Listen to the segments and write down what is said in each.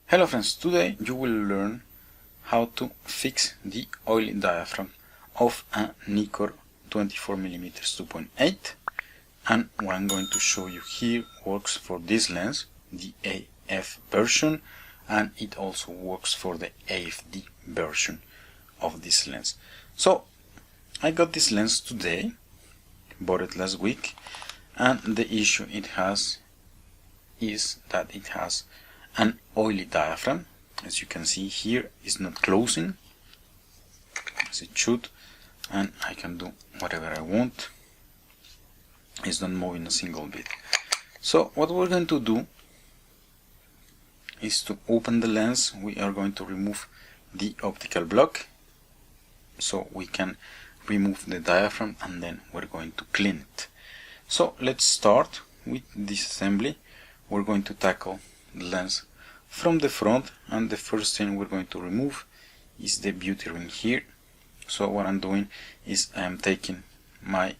Hello friends, today you will learn how to fix the oily diaphragm of a Nikkor 24mm 2.8, and what I'm going to show you here works for this lens, the AF version, and it also works for the AFD version of this lens. So I got this lens today, bought it last week, and the issue it has is that it has an oily diaphragm. As you can see here, it's not closing as it should, and I can do whatever I want. It's not moving a single bit. So what we're going to do is to open the lens. We are going to remove the optical block so we can remove the diaphragm, and then we're going to clean it. So let's start with disassembly. We're going to tackle the lens from the front, and the first thing we're going to remove is the beauty ring here. So what I'm doing is I am taking my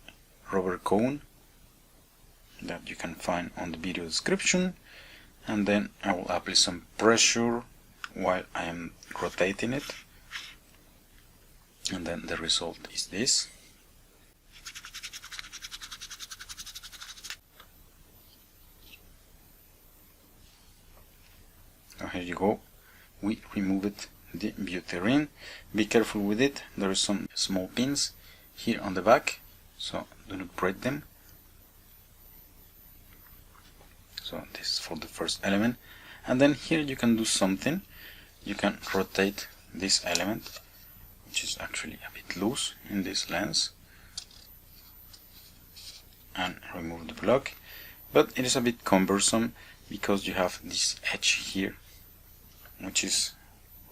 rubber cone that you can find on the video description, and then I will apply some pressure while I am rotating it, and then the result is this. So here you go, we removed the beauty ring. Be careful with it, there are some small pins here on the back, so do not break them. So this is for the first element, and then here you can do something. You can rotate this element, which is actually a bit loose in this lens, and remove the block, but it is a bit cumbersome because you have this edge here which is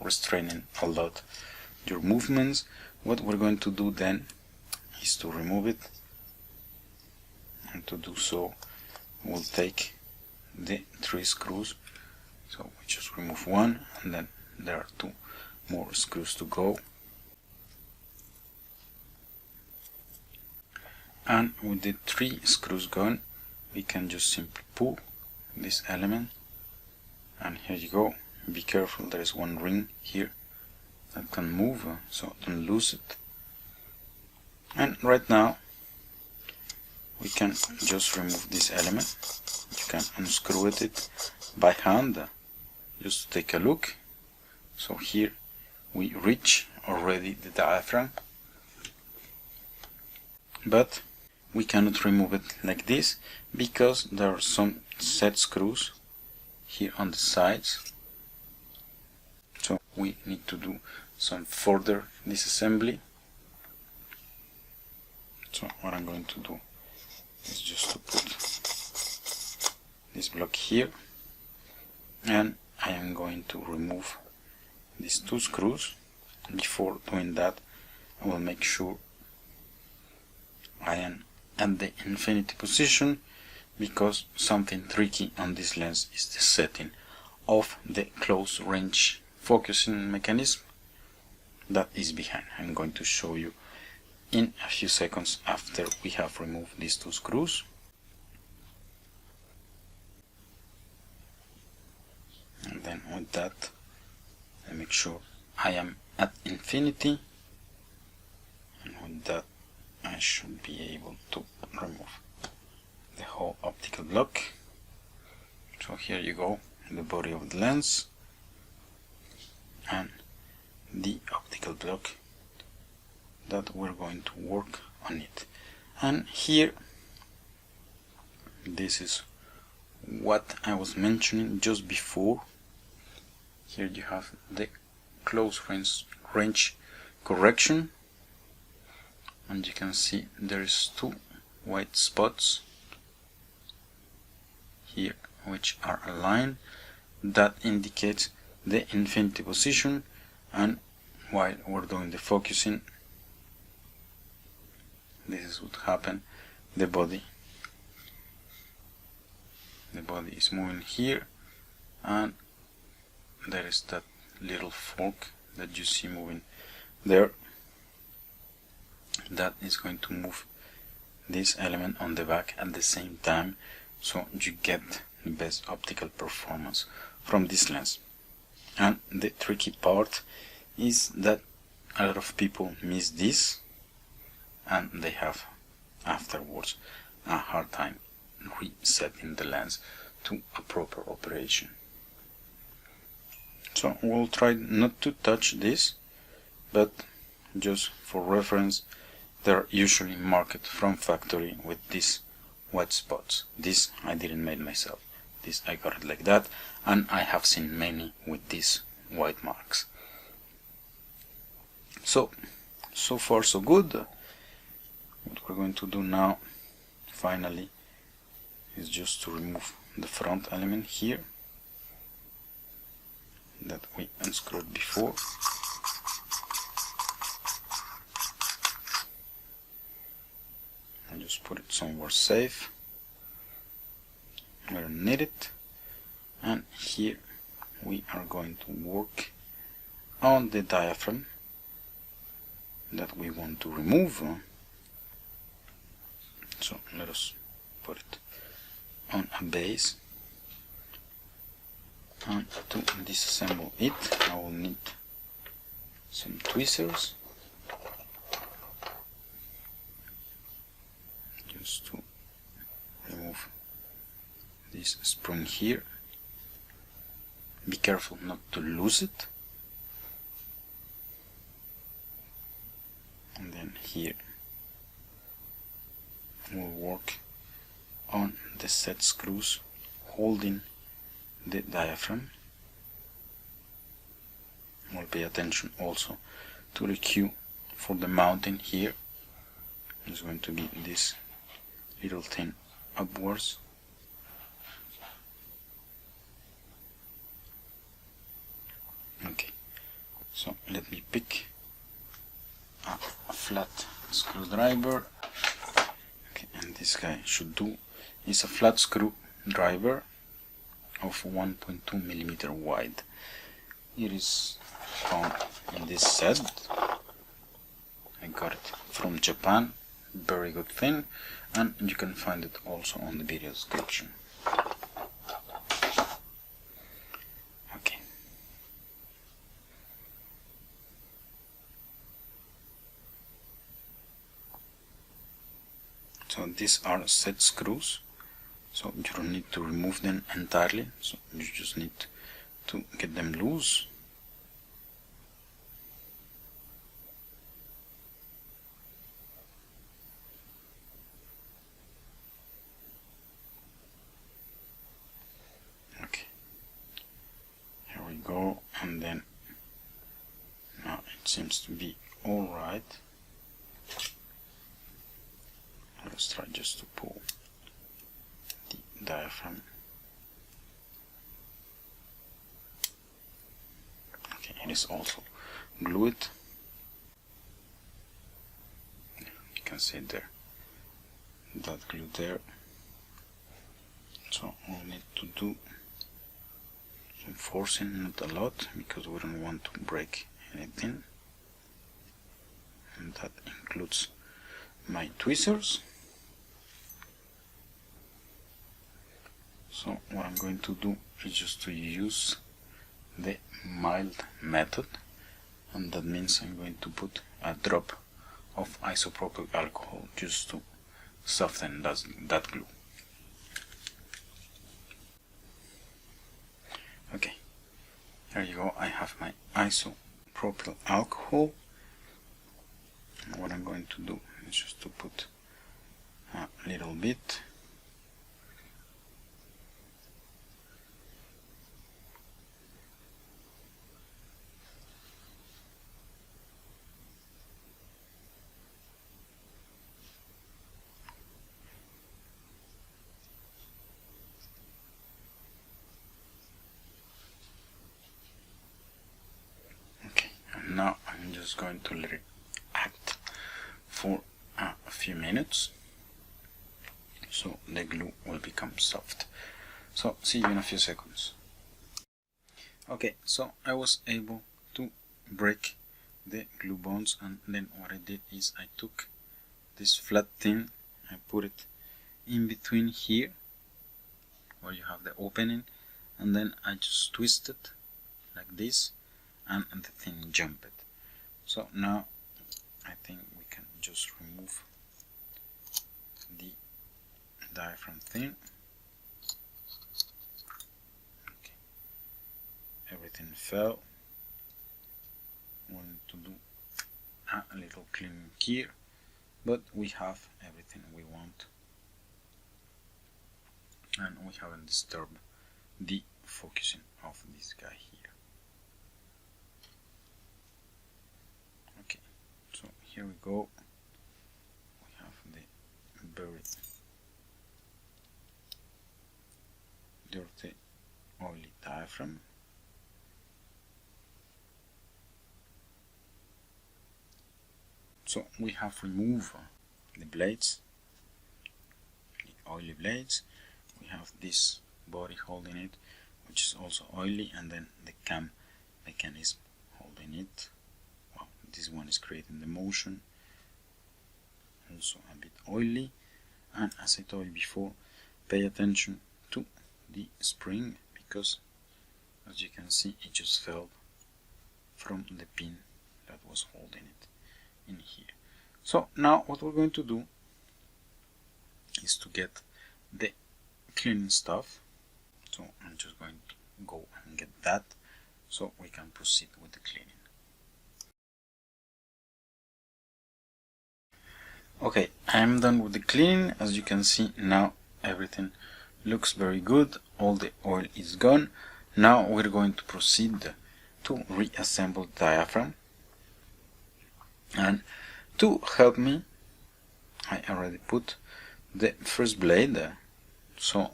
restraining a lot your movements. What we're going to do then is to remove it, and to do so we'll take the 3 screws. So we just remove one, and then there are 2 more screws to go, and with the 3 screws gone we can just simply pull this element, and here you go. Be careful, there is one ring here that can move, so don't lose it. And right now we can just remove this element. You can unscrew it by hand just to take a look. So here we reach already the diaphragm, but we cannot remove it like this because there are some set screws here on the sides. So we need to do some further disassembly. So what I'm going to do is just to put this block here, and I am going to remove these 2 screws. Before doing that, I will make sure I am at the infinity position, because something tricky on this lens is the setting of the close range focusing mechanism that is behind. I'm going to show you in a few seconds after we have removed these 2 screws. And then with that I make sure I am at infinity, and with that I should be able to remove the whole optical block. So here you go, the body of the lens and the optical block that we're going to work on it. And here, this is what I was mentioning just before. Here you have the close range correction, and you can see there is 2 white spots here which are aligned. That indicates the infinity position, and while we're doing the focusing, this is what happened. The body is moving here, and there is that little fork that you see moving there. That is going to move this element on the back at the same time, so you get the best optical performance from this lens. And the tricky part is that a lot of people miss this and they have afterwards a hard time resetting the lens to a proper operation. So we'll try not to touch this, but just for reference, they're usually marked from factory with these white spots. This I didn't make myself. This I got it like that, and I have seen many with these white marks. So far so good. What we're going to do now, finally, is just to remove the front element here that we unscrewed before. And just put it somewhere safe. We don't need it. And here we are going to work on the diaphragm that we want to remove. So let us put it on a base, and to disassemble it I will need some tweezers just to remove this spring here. Be careful not to lose it. And then here we'll work on the set screws holding the diaphragm. We'll pay attention also to the cue for the mounting here. It's going to be this little thing upwards. Okay, so let me pick a flat screwdriver. Okay, and this guy should do is a flat screwdriver of 1.2 millimeter wide. It is found in this set. I got it from Japan, very good thing, and you can find it also on the video description. Okay. So these are set screws, so you don't need to remove them entirely, so you just need to get them loose. Okay, here we go, and then now it seems to be alright. Let's try just to pull the diaphragm. Okay, it is also glued. You can see there, that glue there. So we'll need to do some forcing, not a lot, because we don't want to break anything. And that includes my tweezers. So what I'm going to do is just to use the mild method, and that means I'm going to put a drop of isopropyl alcohol just to soften that glue. Okay, here you go, I have my isopropyl alcohol. And what I'm going to do is just to put a little bit. Now I'm just going to let it act for a few minutes, so the glue will become soft. So see you in a few seconds. Okay, so I was able to break the glue bonds, and then what I did is I took this flat thing, I put it in between here where you have the opening, and then I just twisted like this, and the thing jumped. So now I think we can just remove the diaphragm thing. Okay. Everything fell. We need to do a little cleaning here, but we have everything we want, and we haven't disturbed the focusing of this guy here. Okay, so here we go. We have the very dirty, oily diaphragm. So we have removed the blades, the oily blades. We have this body holding it, which is also oily, and then the cam mechanism holding it. Well, this one is creating the motion, also a bit oily. And as I told you before, pay attention to the spring, because as you can see, it just fell from the pin that was holding it in here. So now what we're going to do is to get the cleaning stuff. So I'm just going to go and get that so we can proceed with the cleaning. Okay, I'm done with the cleaning. As you can see, now everything looks very good. All the oil is gone. Now we're going to proceed to reassemble the diaphragm. And to help me, I already put the first blade, so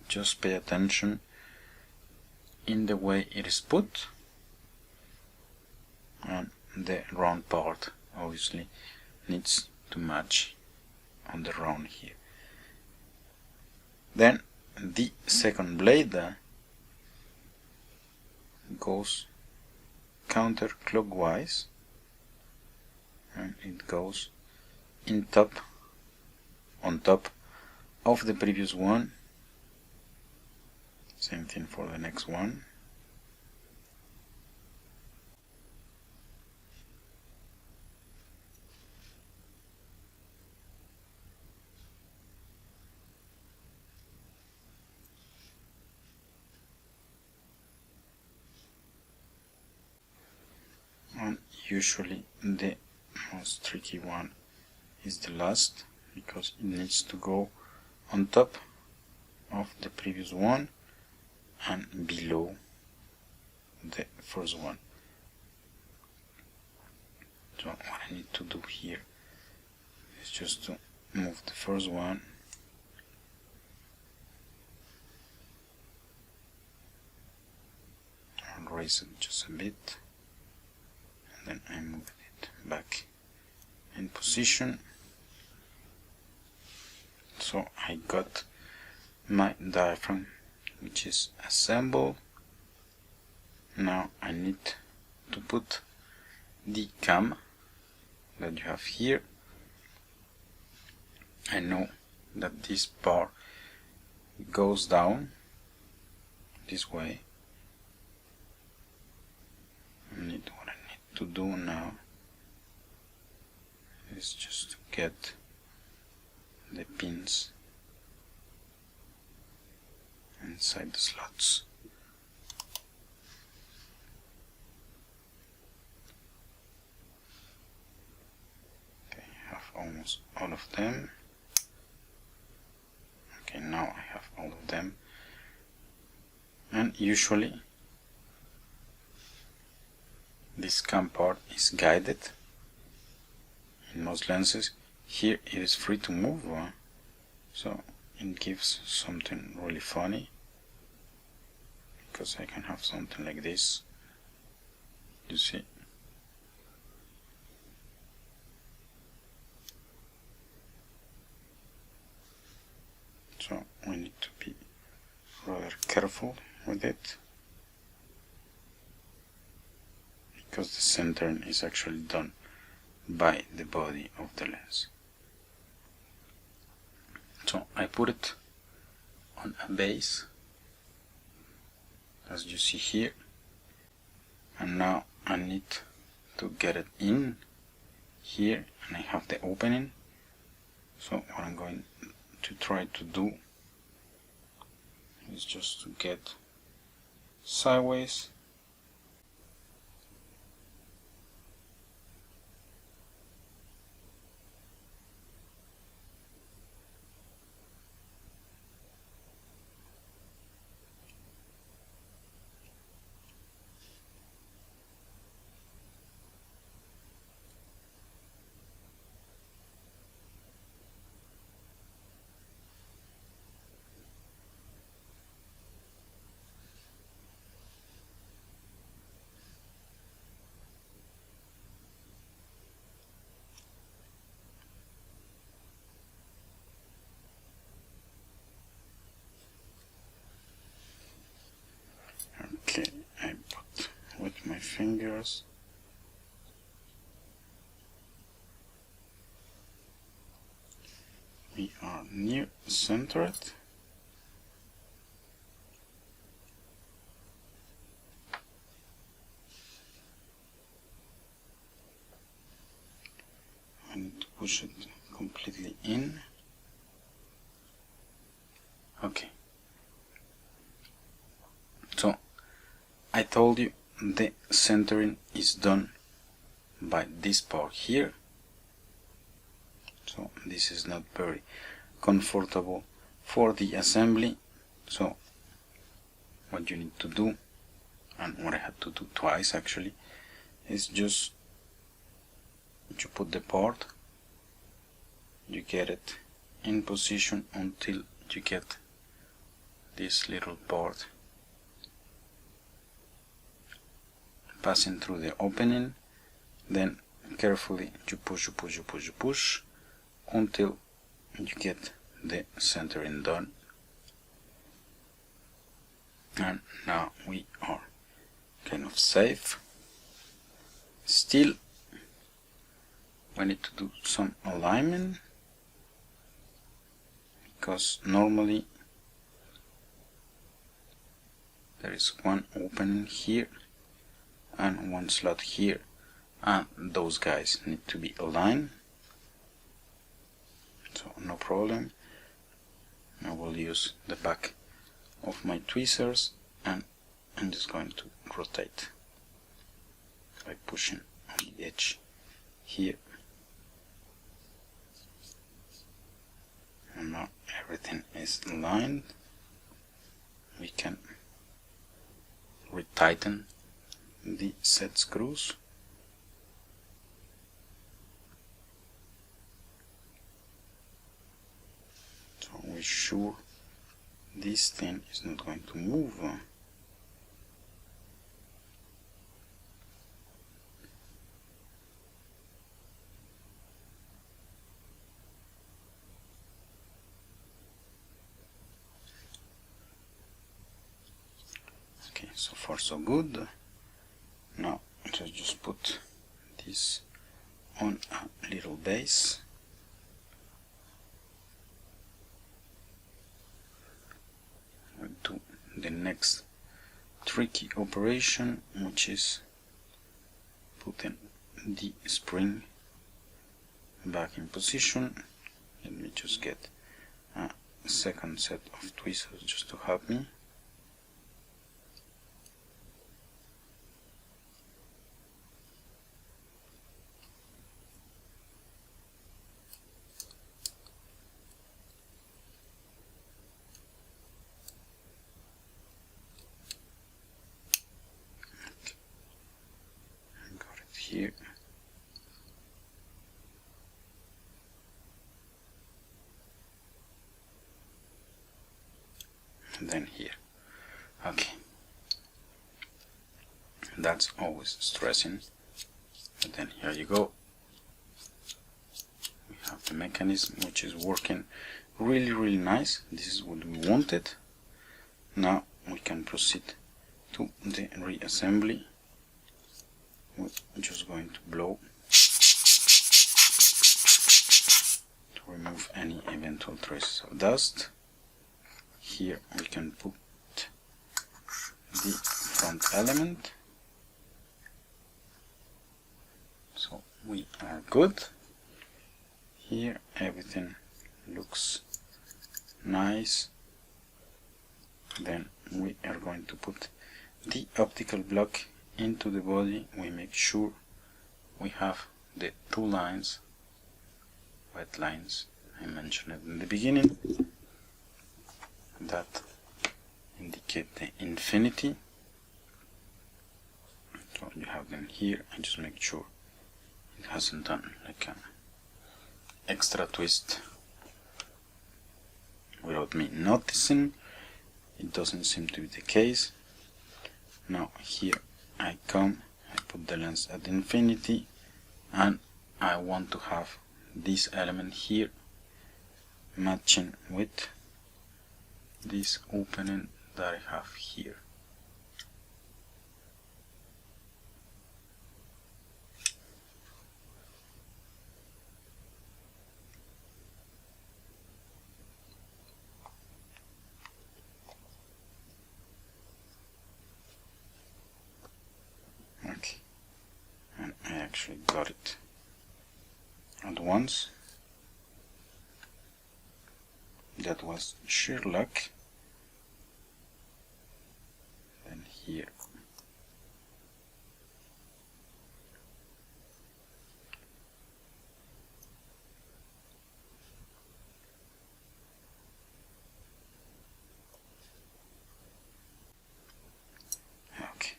just pay attention in the way it is put, and the round part obviously needs to match on the round here. Then the second blade goes counterclockwise, and it goes on top of the previous one. Same thing for the next one. And usually the most tricky one is the last, because it needs to go on top of the previous one and below the first one. So what I need to do here is just to move the first one and raise it just a bit, and then I move it back in position. So I got my diaphragm, which is assembled. Now I need to put the cam that you have here. I know that this bar goes down this way. What I need to do now is just to get the pins inside the slots. Okay, I have almost all of them. Okay, now I have all of them. And usually this cam part is guided in most lenses. Here it is free to move, so it gives something really funny, because I can have something like this, you see. So we need to be rather careful with it, because the centering is actually done by the body of the lens. So I put it on a base, as you see here, and now I need to get it in here, and I have the opening. So what I'm going to try to do is just to get sideways, okay, I put with my fingers. We are near centered. I need to push it completely in. Okay. So I told you the centering is done by this part here. So this is not very comfortable for the assembly. So what you need to do, and what I had to do twice actually, is just you put the part, you get it in position until you get this little part passing through the opening, then carefully you push until you get the centering done. And now we are kind of safe. Still, we need to do some alignment, because normally there is one opening here and one slot here, and those guys need to be aligned. So no problem, I will use the back of my tweezers, and I'm just going to rotate by pushing on the edge here. And now everything is aligned. We can retighten the set screws. So we're sure this thing is not going to move. Okay, so far so good. Now let's just put this on a little base. We'll do the next tricky operation, which is putting the spring back in position. Let me just get a second set of tweezers just to help me. Here. And then here. Okay. That's always stressing. But then here you go. We have the mechanism which is working really nice. This is what we wanted. Now we can proceed to the reassembly. We're just going to blow to remove any eventual traces of dust. Here we can put the front element. good. Here everything looks nice. Then we are going to put the optical block into the body. We make sure we have the two lines, white lines I mentioned in the beginning, that indicate the infinity. So you have them here, and just make sure it hasn't done like an extra twist without me noticing. It doesn't seem to be the case. Now here I come, I put the lens at infinity, and I want to have this element here matching with this opening that I have here. Okay, and I actually got it at once. That was sheer luck. And here okay,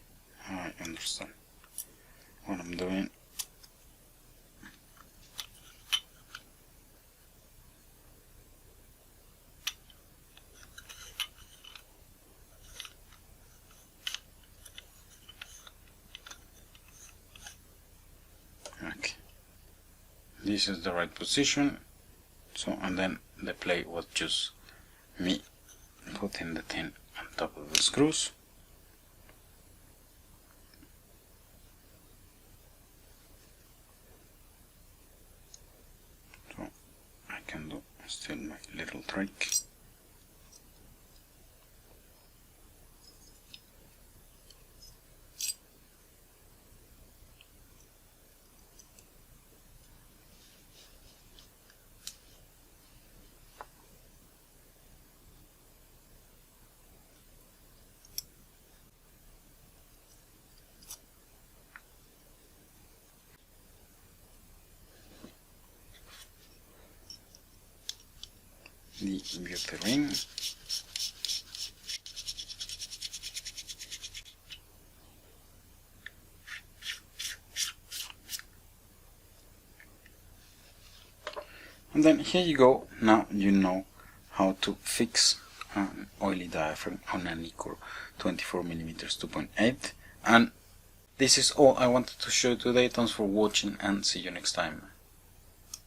I understand what I'm doing. Okay, this is the right position. So, and then the play was just me putting the thing on top of the screws. So I can do still my little trick. The beauty ring. And then here you go. Now you know how to fix an oily diaphragm on a Nikkor 24mm 2.8. And this is all I wanted to show you today. Thanks for watching, and see you next time.